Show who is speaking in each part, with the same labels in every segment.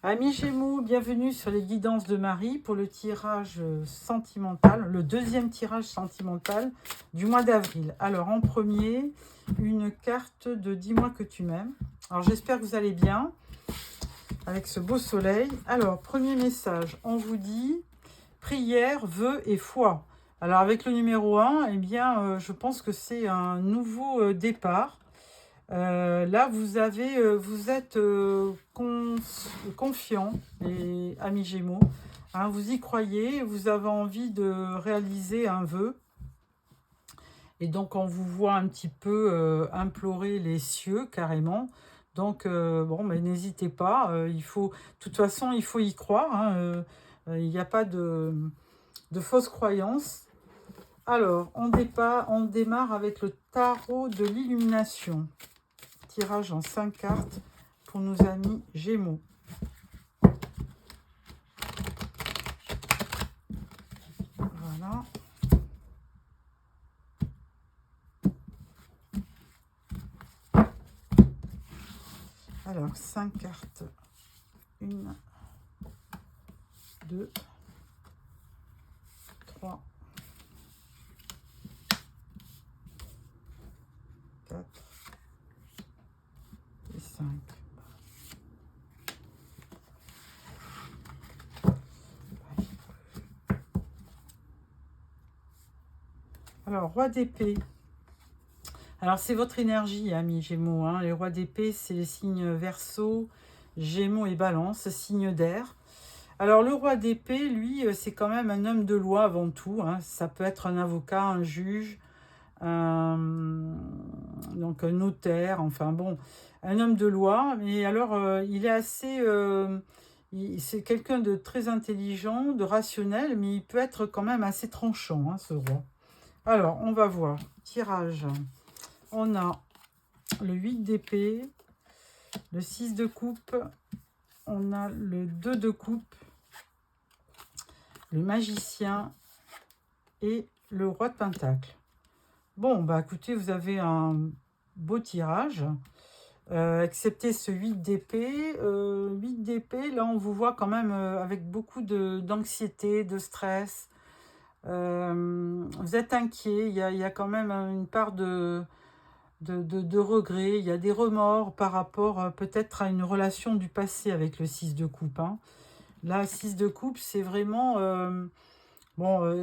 Speaker 1: Amis Gémeaux, bienvenue sur les guidances de Marie pour le tirage sentimental, le deuxième tirage sentimental du mois d'avril. Alors en premier, une carte de Dis-moi que tu m'aimes. Alors j'espère que vous allez bien avec ce beau soleil. Alors premier message, on vous dit prière, vœux et foi. Alors avec le numéro 1, eh bien je pense que c'est un nouveau départ. Là, vous êtes confiant, les amis Gémeaux. Hein, vous y croyez, vous avez envie de réaliser un vœu. Et donc, on vous voit un petit peu implorer les cieux, carrément. Donc, bon, mais n'hésitez pas. De toute façon, il faut y croire. Hein, il n'y a pas de fausses croyances. Alors, on démarre avec le tarot de l'illumination. Tirage en 5 cartes pour nos amis Gémeaux. Voilà. Alors, 5 cartes. 1, 2, 3, 4 et 5. Alors, roi d'épée. Alors, c'est votre énergie, amis Gémeaux. Hein. Les rois d'épée, c'est les signes Verseau, Gémeaux et Balance, signes d'air. Alors, le roi d'épée, lui, c'est quand même un homme de loi avant tout. Hein. Ça peut être un avocat, un juge, donc un notaire, enfin bon, un homme de loi. Mais alors, il est assez... c'est quelqu'un de très intelligent, de rationnel, mais il peut être quand même assez tranchant, hein, ce roi. Alors, on va voir. Tirage. On a le 8 d'épée, le 6 de coupe, on a le 2 de coupe, le magicien et le roi de pentacle. Bon, bah écoutez, vous avez un beau tirage, excepté ce 8 d'épée. 8 d'épée, là, on vous voit quand même avec beaucoup d'anxiété, de stress. Vous êtes inquiet, il y a quand même une part de regret, il y a des remords par rapport peut-être à une relation du passé avec le 6 de coupe. Hein. Là, 6 de coupe, c'est vraiment...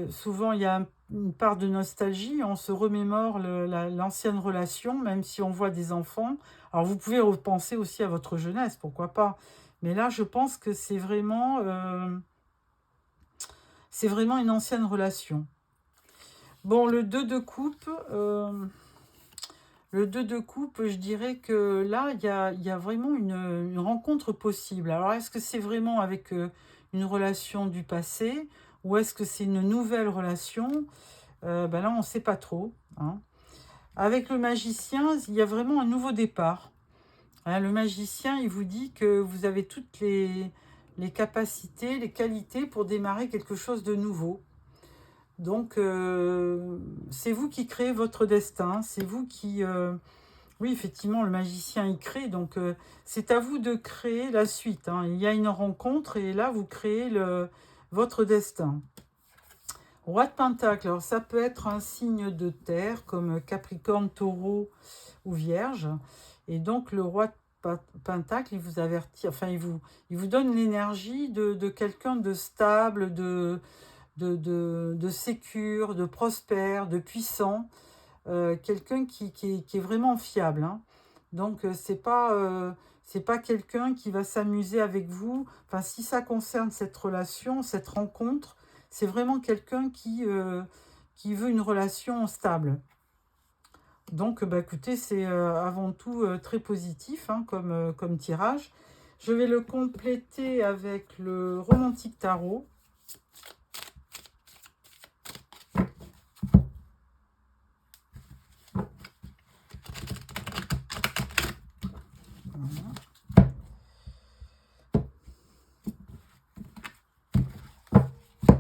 Speaker 1: souvent, il y a une part de nostalgie, on se remémore l'ancienne relation, même si on voit des enfants. Alors, vous pouvez repenser aussi à votre jeunesse, pourquoi pas. Mais là, je pense que c'est vraiment une ancienne relation. Bon, le 2 de coupe... le 2 de coupe, je dirais que là, il y a vraiment une rencontre possible. Alors, est-ce que c'est vraiment avec une relation du passé ou est-ce que c'est une nouvelle relation? Là, on ne sait pas trop. Hein. Avec le magicien, il y a vraiment un nouveau départ. Hein, le magicien, il vous dit que vous avez toutes les capacités, les qualités pour démarrer quelque chose de nouveau. Donc, c'est vous qui créez votre destin. C'est vous qui... Oui, effectivement, le magicien y crée, donc c'est à vous de créer la suite. Hein. Il y a une rencontre et là, vous créez votre destin. Roi de Pentacle, alors ça peut être un signe de terre, comme Capricorne, Taureau ou Vierge. Et donc, le Roi de Pentacle, il vous avertit, enfin, il vous donne l'énergie de quelqu'un de stable, de sécure, de prospère, de puissant. Quelqu'un qui est vraiment fiable. Hein. Donc, c'est pas quelqu'un qui va s'amuser avec vous. Enfin, si ça concerne cette relation, cette rencontre, c'est vraiment quelqu'un qui veut une relation stable. Donc, écoutez, c'est avant tout très positif hein, comme tirage. Je vais le compléter avec le Romantique Tarot.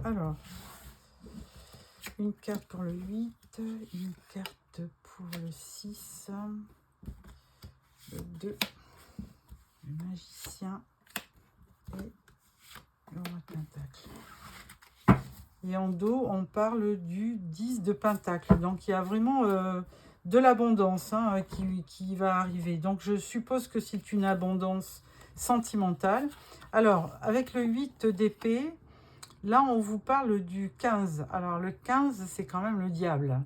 Speaker 1: Alors, une carte pour le 8, une carte pour le 6, le 2, le magicien et Et en dos, on parle du 10 de Pentacle. Donc, il y a vraiment de l'abondance hein, qui va arriver. Donc, je suppose que c'est une abondance sentimentale. Alors, avec le 8 d'épée, là, on vous parle du 15. Alors, le 15, c'est quand même le diable.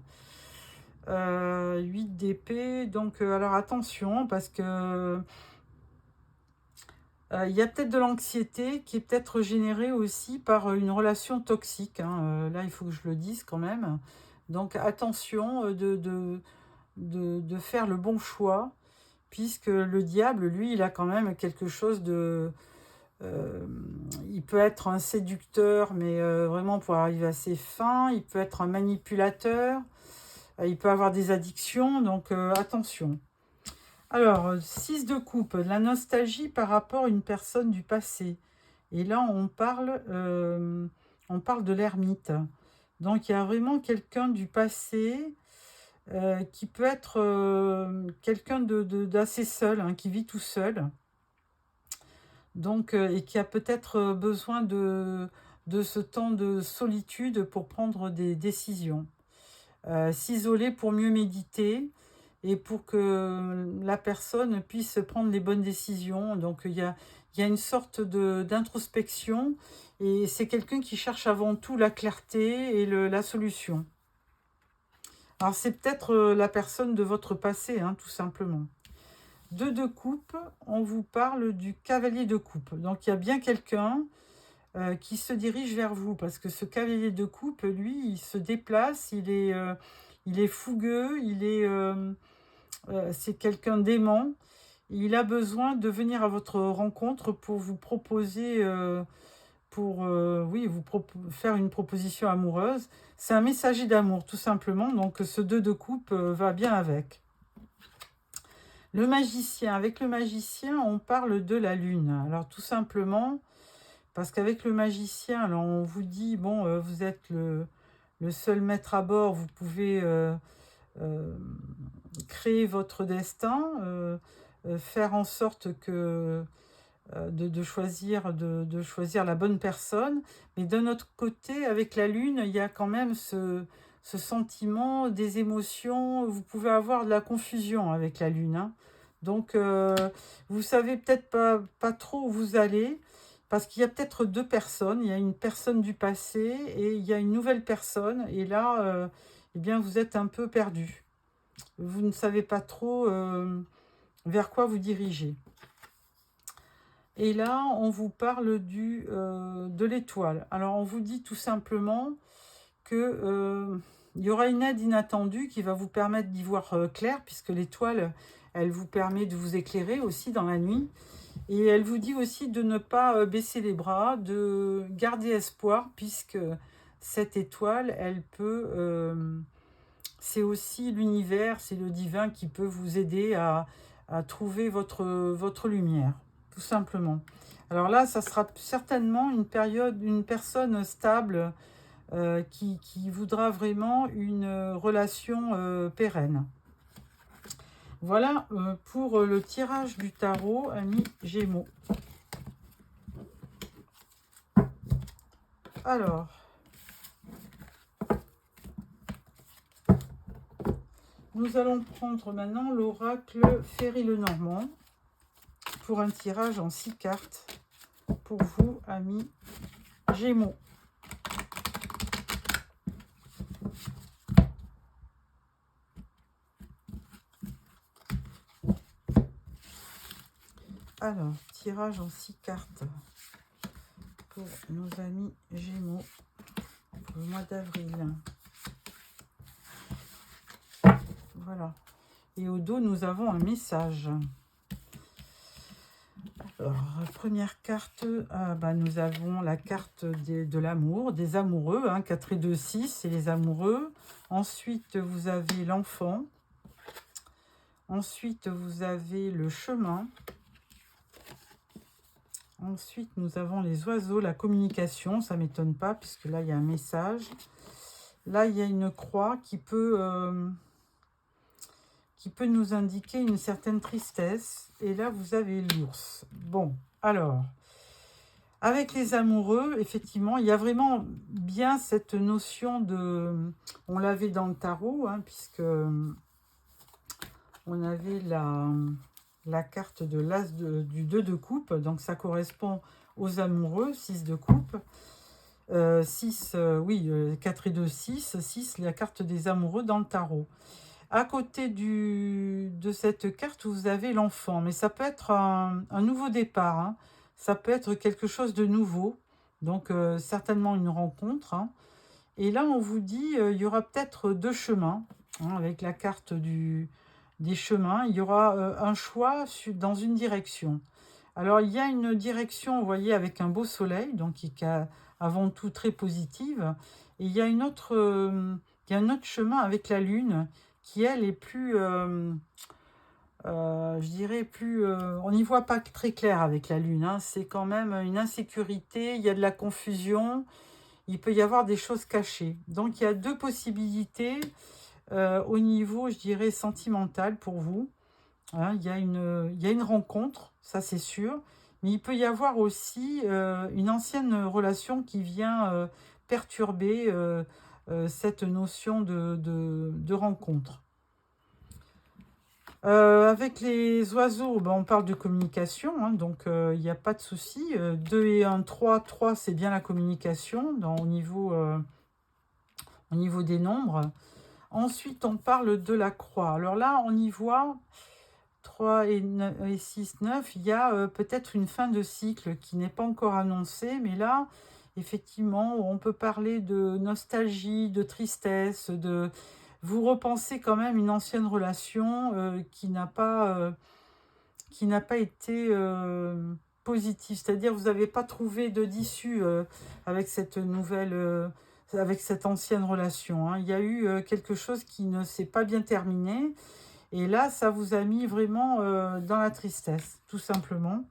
Speaker 1: 8 d'épée. Donc, alors, attention, parce que il y a peut-être de l'anxiété qui est peut-être générée aussi par une relation toxique. Hein. Là, il faut que je le dise quand même. Donc, attention de faire le bon choix, puisque le diable, lui, il a quand même quelque chose de... il peut être un séducteur, mais vraiment pour arriver à ses fins. Il peut être un manipulateur. Il peut avoir des addictions, donc attention. Alors, 6 de coupe, la nostalgie par rapport à une personne du passé. Et là, on parle de l'ermite. Donc, il y a vraiment quelqu'un du passé qui peut être quelqu'un d'assez seul, hein, qui vit tout seul. Donc, et qui a peut-être besoin de ce temps de solitude pour prendre des décisions. S'isoler pour mieux méditer et pour que la personne puisse prendre les bonnes décisions. Donc il y a une sorte d'introspection et c'est quelqu'un qui cherche avant tout la clarté et la solution. Alors c'est peut-être la personne de votre passé, hein, tout simplement. 2 de coupe, on vous parle du cavalier de coupe. Donc il y a bien quelqu'un qui se dirige vers vous, parce que ce cavalier de coupe, lui, il se déplace, il est fougueux, c'est quelqu'un d'aimant. Il a besoin de venir à votre rencontre pour vous proposer, oui, faire une proposition amoureuse. C'est un messager d'amour, tout simplement. Donc, ce 2 de coupe va bien avec. Le magicien. Avec le magicien, on parle de la lune. Alors, tout simplement, parce qu'avec le magicien, alors on vous dit, bon, vous êtes le seul maître à bord, vous pouvez euh, créer votre destin, faire en sorte que de choisir la bonne personne. Mais d'un autre côté, avec la lune, il y a quand même ce sentiment, des émotions. Vous pouvez avoir de la confusion avec la lune. Hein. Donc, vous savez peut-être pas trop où vous allez. Parce qu'il y a peut-être 2 personnes. Il y a une personne du passé et il y a une nouvelle personne. Et là, eh bien, vous êtes un peu perdu. Vous ne savez pas trop vers quoi vous dirigez. Et là, on vous parle de l'étoile. Alors, on vous dit tout simplement que il y aura une aide inattendue qui va vous permettre d'y voir clair, puisque l'étoile, elle vous permet de vous éclairer aussi dans la nuit. Et elle vous dit aussi de ne pas baisser les bras, de garder espoir, puisque cette étoile, elle peut... c'est aussi l'univers, c'est le divin qui peut vous aider à trouver votre lumière, tout simplement. Alors là, ça sera certainement une personne stable qui voudra vraiment une relation pérenne. Voilà pour le tirage du tarot, amis Gémeaux. Alors, nous allons prendre maintenant l'oracle Ferry-Lenormand pour un tirage en 6 cartes pour vous, amis Gémeaux. Alors, tirage en 6 cartes pour nos amis Gémeaux pour le mois d'avril. Voilà. Et au dos, nous avons un message. Alors, première carte, nous avons la carte de l'amour, des amoureux, hein, 4 et 2, 6, c'est les amoureux. Ensuite, vous avez l'enfant. Ensuite, vous avez le chemin. Ensuite, nous avons les oiseaux, la communication, ça ne m'étonne pas, puisque là, il y a un message. Là, il y a une croix qui peut nous indiquer une certaine tristesse. Et là, vous avez l'ours. Bon, alors, Avec les amoureux, effectivement, il y a vraiment bien cette notion de... On l'avait dans le tarot, hein, puisque on avait la carte de l'as du 2 de coupe, donc ça correspond aux amoureux, 6 de coupe. 6, oui, 4 et 2, 6. 6, la carte des amoureux dans le tarot. À côté de cette carte, vous avez l'enfant, mais ça peut être un nouveau départ, hein. Ça peut être quelque chose de nouveau, donc certainement une rencontre, hein. Et là, on vous dit, il y aura peut-être deux chemins, hein, avec la carte des chemins. Il y aura un choix dans une direction. Alors, il y a une direction, vous voyez, avec un beau soleil, donc qui est avant tout très positive. Et il y a il y a un autre chemin avec la lune, qui, elle, est plus, je dirais, plus... on n'y voit pas très clair avec la lune, hein. C'est quand même une insécurité, il y a de la confusion, il peut y avoir des choses cachées. Donc, il y a deux possibilités au niveau, je dirais, sentimental pour vous. Hein, il y a une rencontre, ça c'est sûr, mais il peut y avoir aussi une ancienne relation qui vient perturber cette notion de rencontre. Avec les oiseaux, ben, on parle de communication, hein, donc il n'y a pas de souci. 2 et 1, 3, 3 c'est bien la communication au niveau des nombres. Ensuite, on parle de la croix. Alors là, on y voit 3 et 6, 9, il y a peut-être une fin de cycle qui n'est pas encore annoncée, mais là, effectivement, on peut parler de nostalgie, de tristesse, de... Vous repensez quand même une ancienne relation qui n'a pas été positive, c'est-à-dire vous n'avez pas trouvé d'issue avec cette nouvelle... avec cette ancienne relation, hein. Il y a eu quelque chose qui ne s'est pas bien terminé. Et là, ça vous a mis vraiment dans la tristesse, tout simplement.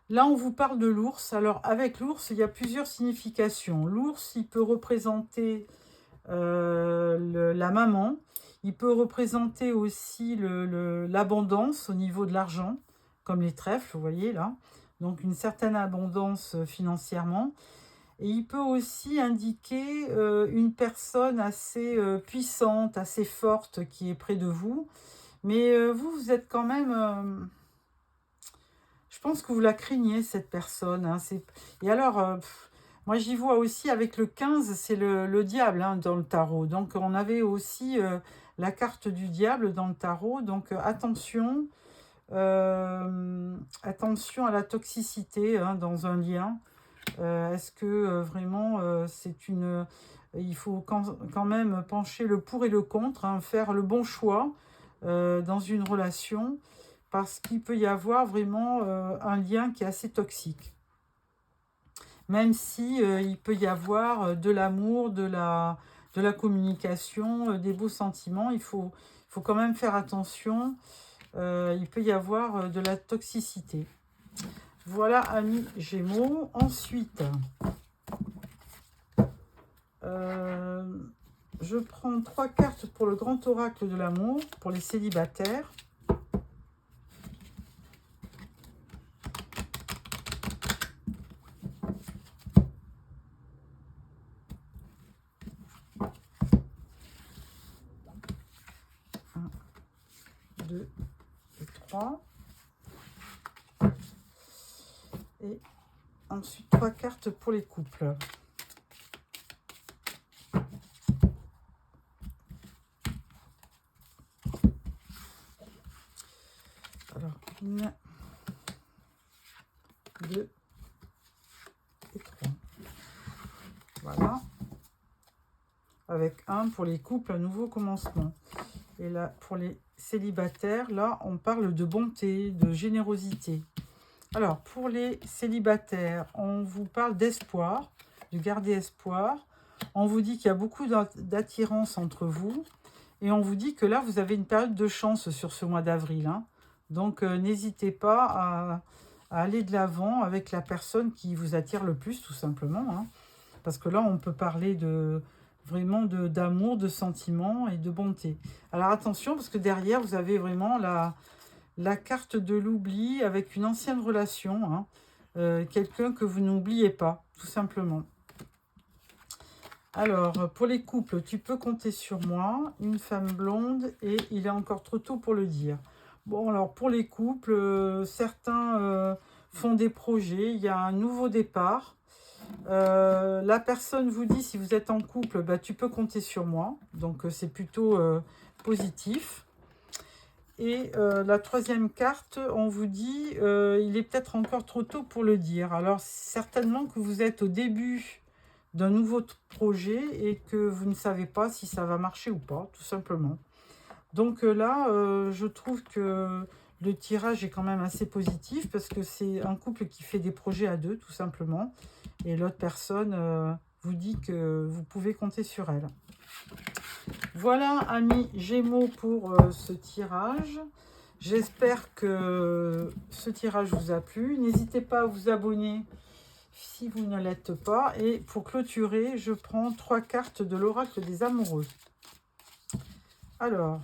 Speaker 1: Là, on vous parle de l'ours. Alors, avec l'ours, il y a plusieurs significations. L'ours, il peut représenter la maman. Il peut représenter aussi l'abondance au niveau de l'argent, comme les trèfles, vous voyez là. Donc, une certaine abondance financièrement. Et il peut aussi indiquer une personne assez puissante, assez forte qui est près de vous. Mais vous êtes quand même... je pense que vous la craignez, cette personne, hein. Et alors, moi j'y vois aussi avec le 15, c'est le diable, hein, dans le tarot. Donc on avait aussi la carte du diable dans le tarot. Donc attention, attention à la toxicité, hein, dans un lien. Est-ce que vraiment c'est une... il faut quand même pencher le pour et le contre, hein, faire le bon choix dans une relation, parce qu'il peut y avoir vraiment un lien qui est assez toxique. Même si il peut y avoir de l'amour, de la communication, des beaux sentiments, il faut quand même faire attention. Il peut y avoir de la toxicité. Voilà, amis Gémeaux. Ensuite, je prends 3 cartes pour le grand oracle de l'amour, pour les célibataires. Un, 2 et 3. Et ensuite 3 cartes pour les couples. Alors, 1, 2 et 3. Voilà. Avec 1 pour les couples, un nouveau commencement. Et là, pour les célibataires, là, on parle de bonté, de générosité. Alors, pour les célibataires, on vous parle d'espoir, de garder espoir. On vous dit qu'il y a beaucoup d'attirance entre vous. Et on vous dit que là, vous avez une période de chance sur ce mois d'avril, hein. Donc, n'hésitez pas à aller de l'avant avec la personne qui vous attire le plus, tout simplement, hein. Parce que là, on peut parler vraiment d'amour, de sentiments et de bonté. Alors, attention, parce que derrière, vous avez vraiment la carte de l'oubli avec une ancienne relation, hein. quelqu'un que vous n'oubliez pas, tout simplement. Alors, pour les couples, tu peux compter sur moi, une femme blonde, et il est encore trop tôt pour le dire. Bon, alors pour les couples, certains font des projets, il y a un nouveau départ. La personne vous dit, si vous êtes en couple, bah, tu peux compter sur moi. Donc, c'est plutôt positif. Et la troisième carte, on vous dit, il est peut-être encore trop tôt pour le dire. Alors, certainement que vous êtes au début d'un nouveau projet et que vous ne savez pas si ça va marcher ou pas, tout simplement. Donc là, je trouve que le tirage est quand même assez positif parce que c'est un couple qui fait des projets à deux, tout simplement. Et l'autre personne vous dit que vous pouvez compter sur elle. Voilà, amis Gémeaux, pour ce tirage. J'espère que ce tirage vous a plu. N'hésitez pas à vous abonner si vous ne l'êtes pas. Et pour clôturer, je prends 3 cartes de l'oracle des amoureux. Alors,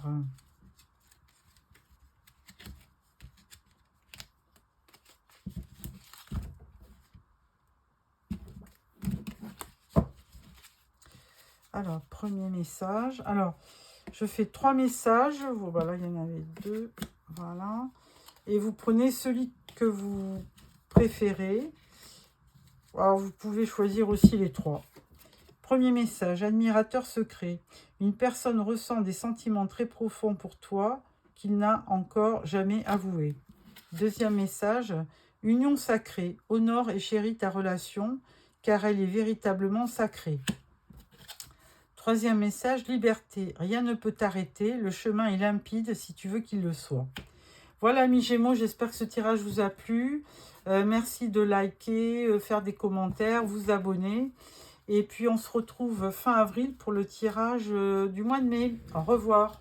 Speaker 1: premier message. Alors, je fais 3 messages. Voilà, il y en avait 2. Voilà. Et vous prenez celui que vous préférez. Alors, vous pouvez choisir aussi les 3. Premier message, admirateur secret. Une personne ressent des sentiments très profonds pour toi qu'il n'a encore jamais avoués. Deuxième message, union sacrée. Honore et chéris ta relation, car elle est véritablement sacrée. Troisième message, liberté. Rien ne peut t'arrêter. Le chemin est limpide si tu veux qu'il le soit. Voilà, amis Gémeaux, j'espère que ce tirage vous a plu. Merci de liker, faire des commentaires, vous abonner. Et puis, on se retrouve fin avril pour le tirage du mois de mai. Au revoir.